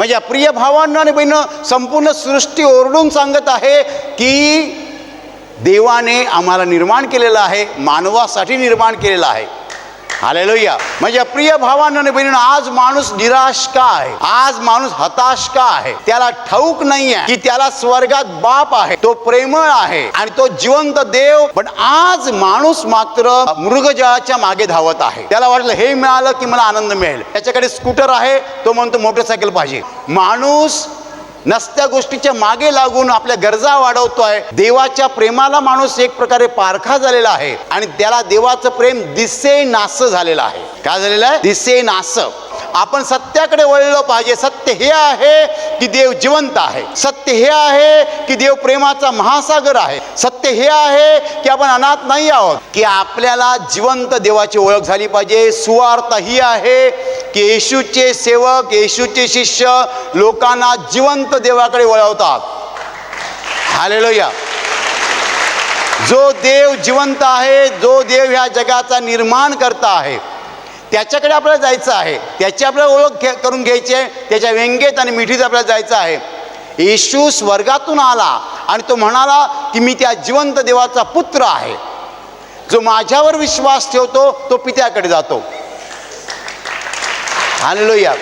माझ्या प्रिय भावांनो आणि बहिणींनो, संपूर्ण सृष्टी ओरडून सांगत आहे की देवाने आम्हाला निर्माण केलेलं आहे, मानवासाठी निर्माण केलेलं आहे. हालेलुया. माझ्या प्रिय भावांनो आणि बहिणींनो, आज माणूस निराश का आहे? आज माणूस हताश का आहे? त्याला ठाऊक नाही आहे की त्याला स्वर्गात बाप आहे, तो प्रेमळ आहे आणि तो जिवंत देव. पण आज माणूस मात्र मृगजळाच्या मागे धावत आहे. त्याला वाटलं हे मिळालं की मला आनंद मिळेल. त्याच्याकडे स्कूटर आहे, तो म्हणतो मोटरसायकल पाहिजे. माणूस नसत्या गोष्टीच्या मागे लागून आपल्या गरजा वाढवतोय. देवाच्या प्रेमाला माणूस एक प्रकारे पारखा झालेला आहे आणि त्याला देवाचं प्रेम दिसेनासं झालेलं आहे. काय झालेलं आहे? दिसेनासं. आपण सत्याकडे वळलं पाहिजे. सत्य हे आहे की देव जिवंत आहे. सत्य हे आहे की देव प्रेमाचा महासागर आहे. सत्य हे आहे की आपण अनाथ नाही आहोत, की आपल्याला जिवंत देवाची ओळख झाली पाहिजे. सुवार्ता ही आहे की येशूचे सेवक, येशूचे शिष्य लोकांना जिवंत देवाकडे वळवतात. हालेलुया. जो देव जिवंत आहे, जो देव ह्या जगाचा निर्माण करता आहे, त्याच्याकडे आपल्याला जायचं आहे. त्याची आपल्याला ओळख करून घ्यायची आहे. त्याच्या व्यंगेत आणि मिठीत आपल्याला जायचं आहे. येशू स्वर्गातून आला आणि तो म्हणाला की मी त्या जिवंत देवाचा पुत्र आहे. जो माझ्यावर विश्वास ठेवतो तो पित्याकडे जातो. हालेलुया.